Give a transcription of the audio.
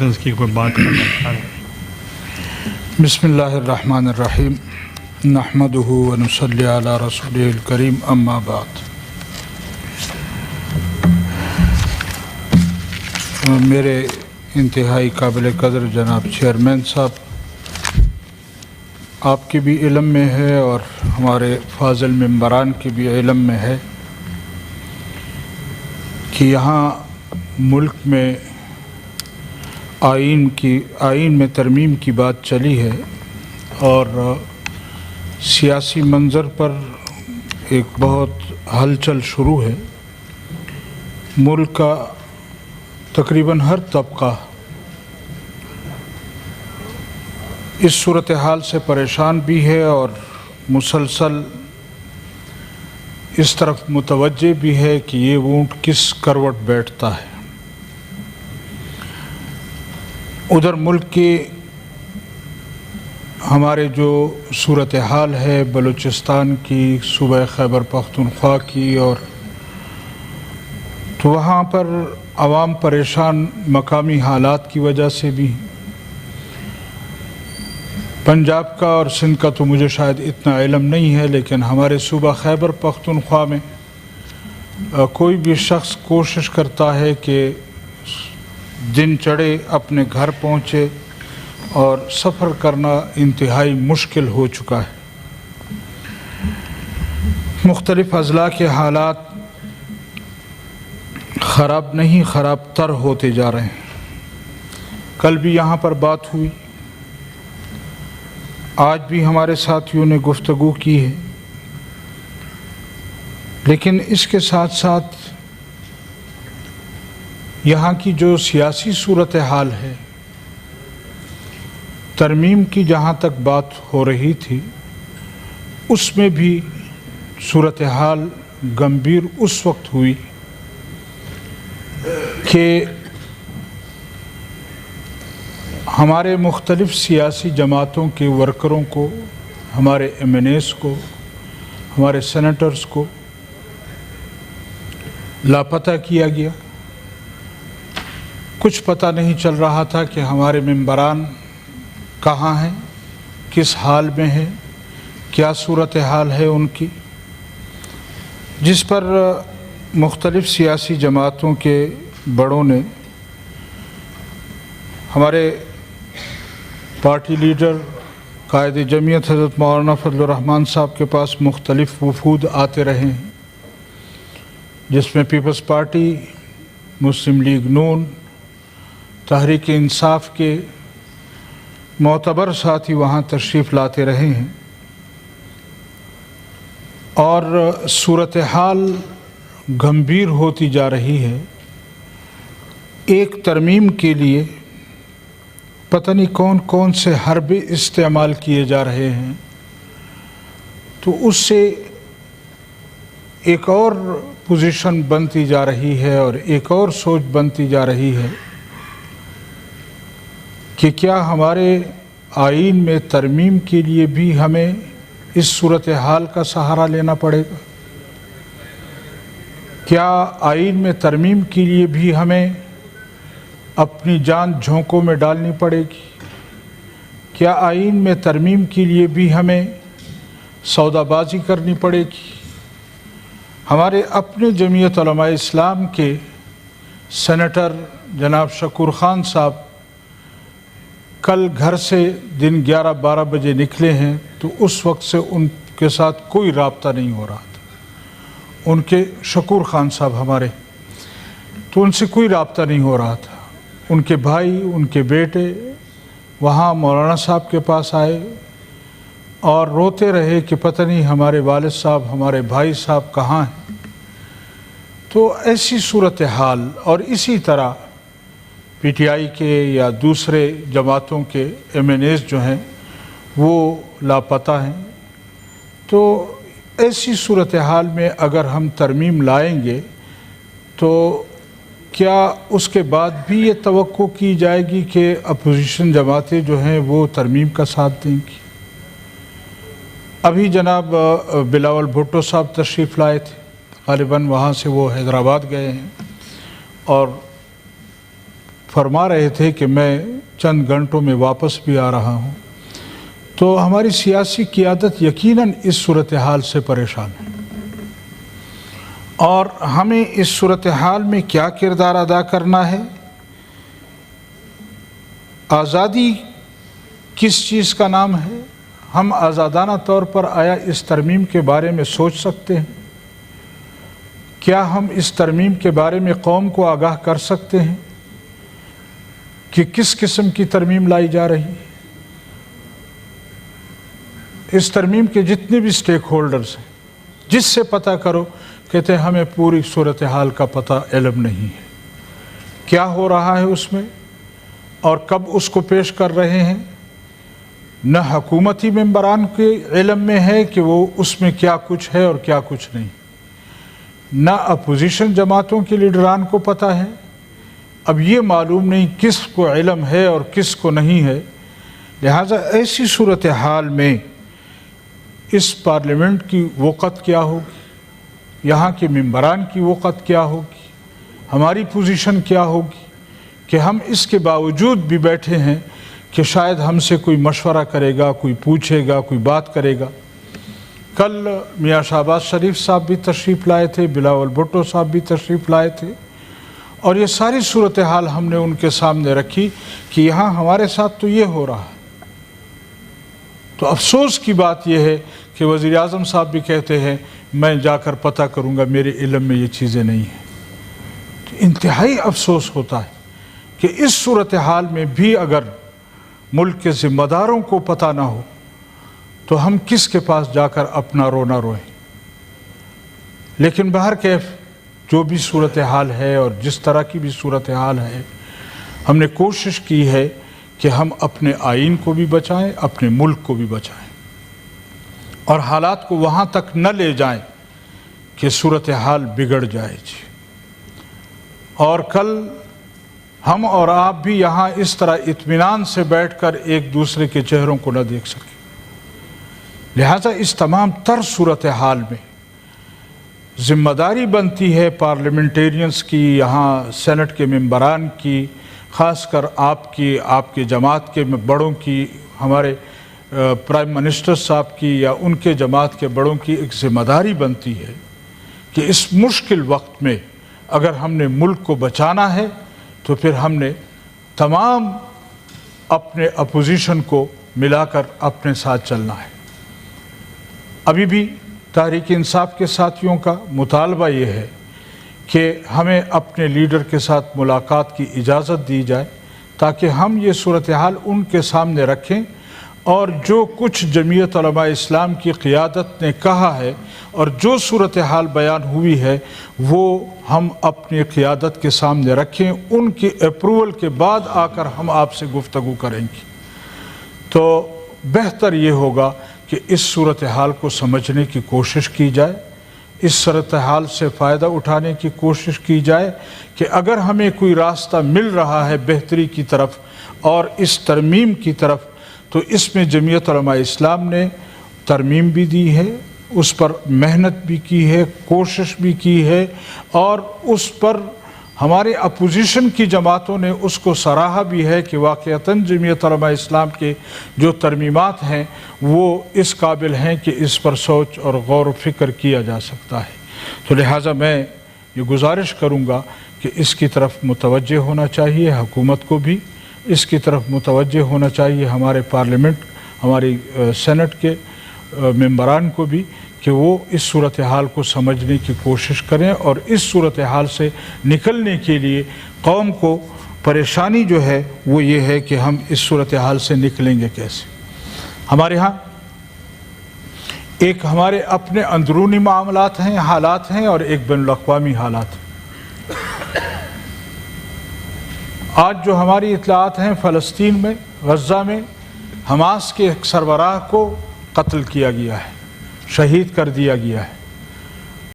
Importance کی کوئی بات کرنا چاہ رہے ہیں۔ بسم اللہ الرحمن الرحیم نحمدہ ونصلی علی رسولہ الکریم اما بعد۔ میرے انتہائی قابل قدر جناب چیئرمین صاحب، آپ کے بھی علم میں ہے اور ہمارے فاضل ممبران کے بھی علم میں ہے کہ یہاں ملک میں آئین میں ترمیم کی بات چلی ہے اور سیاسی منظر پر ایک بہت ہلچل شروع ہے۔ ملک کا تقریباً ہر طبقہ اس صورتحال سے پریشان بھی ہے اور مسلسل اس طرف متوجہ بھی ہے کہ یہ اونٹ کس کروٹ بیٹھتا ہے۔ ادھر ملک کے ہمارے جو صورتحال ہے بلوچستان کی، صوبہ خیبر پختونخوا کی، اور تو وہاں پر عوام پریشان مقامی حالات کی وجہ سے بھی۔ پنجاب کا اور سندھ کا تو مجھے شاید اتنا علم نہیں ہے، لیکن ہمارے صوبہ خیبر پختونخوا میں کوئی بھی شخص کوشش کرتا ہے کہ دن چڑھے اپنے گھر پہنچے، اور سفر کرنا انتہائی مشکل ہو چکا ہے۔ مختلف اضلاع کے حالات خراب نہیں خراب تر ہوتے جا رہے ہیں۔ کل بھی یہاں پر بات ہوئی، آج بھی ہمارے ساتھیوں نے گفتگو کی ہے، لیکن اس کے ساتھ ساتھ یہاں کی جو سیاسی صورتحال ہے، ترمیم کی جہاں تک بات ہو رہی تھی، اس میں بھی صورتحال گمبھیر اس وقت ہوئی کہ ہمارے مختلف سیاسی جماعتوں کے ورکروں کو، ہمارے ایم این ایز کو، ہمارے سینیٹرز کو لاپتہ کیا گیا۔ کچھ پتہ نہیں چل رہا تھا کہ ہمارے ممبران کہاں ہیں، کس حال میں ہیں، کیا صورتحال ہے ان کی، جس پر مختلف سیاسی جماعتوں کے بڑوں نے ہمارے پارٹی لیڈر قائد جمعیت حضرت مولانا فضل الرحمن صاحب کے پاس مختلف وفود آتے رہے ہیں، جس میں پیپلز پارٹی، مسلم لیگ نون، تحریک انصاف کے معتبر ساتھی وہاں تشریف لاتے رہے ہیں، اور صورتحال گمبھیر ہوتی جا رہی ہے۔ ایک ترمیم کے لیے پتہ نہیں کون کون سے حربے استعمال کیے جا رہے ہیں، تو اس سے ایک اور پوزیشن بنتی جا رہی ہے اور ایک اور سوچ بنتی جا رہی ہے کہ کیا ہمارے آئین میں ترمیم کے لیے بھی ہمیں اس صورتحال کا سہارا لینا پڑے گا؟ کیا آئین میں ترمیم کے لیے بھی ہمیں اپنی جان جھونکوں میں ڈالنی پڑے گی؟ کیا آئین میں ترمیم کے لیے بھی ہمیں سودا بازی کرنی پڑے گی؟ ہمارے اپنے جمعیت علماء اسلام کے سینیٹر جناب شکور خان صاحب کل گھر سے دن 11-12 بجے نکلے ہیں، تو اس وقت سے ان کے ساتھ کوئی رابطہ نہیں ہو رہا تھا۔ ان کے شکور خان صاحب ہمارے، تو ان سے کوئی رابطہ نہیں ہو رہا تھا۔ ان کے بھائی، ان کے بیٹے وہاں مولانا صاحب کے پاس آئے اور روتے رہے کہ پتہ نہیں ہمارے والد صاحب، ہمارے بھائی صاحب کہاں ہیں۔ تو ایسی صورتحال، اور اسی طرح پی ٹی آئی کے یا دوسرے جماعتوں کے ایم این ایز جو ہیں وہ لاپتہ ہیں۔ تو ایسی صورتحال میں اگر ہم ترمیم لائیں گے تو کیا اس کے بعد بھی یہ توقع کی جائے گی کہ اپوزیشن جماعتیں جو ہیں وہ ترمیم کا ساتھ دیں گی؟ ابھی جناب بلاول بھٹو صاحب تشریف لائے تھے، غالباً وہاں سے وہ حیدرآباد گئے ہیں، اور फरमा रहे थे कि मैं चंद घंटों में वापस भी आ रहा हूँ, तो हमारी सियासी क़ियादत यकीनन इस सूरत हाल से परेशान है और हमें इस सूरत हाल में क्या किरदार अदा करना है। आज़ादी किस चीज़ का नाम है? हम आज़ादाना तौर पर आया इस तरमीम के बारे में सोच सकते हैं? क्या हम इस तरमीम के बारे में कौम को आगाह कर सकते हैं कि किस किस्म की तरमीम लाई जा रही है? इस तरमीम के जितने भी स्टेक होल्डर्स हैं, जिससे पता करो, कहते हैं हमें पूरी सूरत हाल का पता इल्म नहीं है, क्या हो रहा है उसमें और कब उसको पेश कर रहे हैं। न हुकूमती मेंबरान के इल्म में है कि वो उसमें क्या कुछ है और क्या कुछ नहीं, न अपोजिशन जमातों के लीडरान को पता है। अब ये मालूम नहीं किस को इल्म है और किस को नहीं है। लिहाजा ऐसी सूरत हाल में इस पार्लियामेंट की वक़्त क्या होगी, यहाँ के मेंबरान की वक़्त क्या होगी, हमारी पोजीशन क्या होगी कि हम इसके बावजूद भी बैठे हैं कि शायद हमसे कोई मशवरा करेगा, कोई पूछेगा, कोई बात करेगा। कल मियाँ शहबाज शरीफ साहब भी तशरीफ़ लाए थे, बिलावल भुट्टो साहब भी तशरीफ़ लाए थे और ये सारी सूरत हाल हमने उनके सामने रखी कि यहाँ हमारे साथ तो ये हो रहा है। तो अफसोस की बात यह है कि वज़ीर आज़म साहब भी कहते हैं मैं जाकर पता करूँगा, मेरे इल्म में ये चीज़ें नहीं हैं। तो इंतहाई अफसोस होता है कि इस सूरत हाल में भी अगर मुल्क के ज़िम्मेदारों को पता ना हो तो हम किसके पास जाकर अपना रोना रोएं। लेकिन बहरकैफ जो भी सूरत हाल है और जिस तरह की भी सूरत हाल है, हमने कोशिश की है कि हम अपने आइन को भी बचाएं, अपने मुल्क को भी बचाएं और हालात को वहाँ तक न ले जाएं कि सूरत हाल बिगड़ जाए जी। और कल हम और आप भी यहाँ इस तरह इत्मीनान से बैठकर एक दूसरे के चेहरों को न देख सकें। लिहाजा इस तमाम तर सूरत हाल में ज़िम्मेदारी बनती है पार्लियामेंटेरियंस की, यहाँ सेनेट के मेंबरान की, ख़ासकर आपकी, आपके जमात के बड़ों की, हमारे प्राइम मिनिस्टर साहब की या उनके जमात के बड़ों की एक ज़िम्मेदारी बनती है कि इस मुश्किल वक्त में अगर हमने मुल्क को बचाना है तो फिर हमने तमाम अपने अपोजिशन को मिलाकर अपने साथ चलना है। अभी भी तहरीक इंसाफ के साथियों का मुतालबा ये है कि हमें अपने लीडर के साथ मुलाकात की इजाज़त दी जाए ताकि हम ये सूरत हाल उनके सामने रखें और जो कुछ जमीयत उलमा इस्लाम की क़ियादत ने कहा है और जो सूरत हाल बयान हुई है वो हम अपनी क़ियादत के सामने रखें। उनकी अप्रूवल के बाद आकर हम आपसे गुफ्तगू करेंगे तो बेहतर ये होगा कि इस सूरत हाल को समझने की कोशिश की जाए, इस सूरत हाल से फ़ायदा उठाने की कोशिश की जाए कि अगर हमें कोई रास्ता मिल रहा है बेहतरी की तरफ और इस तरमीम की तरफ, तो इसमें जमीयत उलमा इस्लाम ने तरमीम भी दी है, उस पर मेहनत भी की है, कोशिश भी की है और उस पर हमारे अपोजिशन की जमातों ने उसको सराहा भी है कि वाक़अतन जमीयत उलमा इस्लाम के जो तरमीमात हैं वो इस काबिल हैं कि इस पर सोच और गौर व फिक्र किया जा सकता है। तो लिहाजा मैं ये गुजारिश करूँगा कि इसकी तरफ मुतवज्जे होना चाहिए, हुकूमत को भी इसकी तरफ मुतवज्जे होना चाहिए, हमारे पार्लियामेंट, हमारी सेनेट के मेंबरान को भी, कि वो इस सूरत हाल को समझने की कोशिश करें और इस सूरत हाल से निकलने के लिए कौम को परेशानी जो है वो ये है कि हम इस सूरत हाल से निकलेंगे कैसे। हमारे यहाँ एक हमारे अपने अंदरूनी मामलात हैं, हालात हैं और एक बैनुल-अक़वामी हालात हैं। आज जो हमारी इत्तलाआत हैं, फ़लस्तीन में, गज़ा में हमास के एक सरबराह को कत्ल किया गया है, शहीद कर दिया गया है।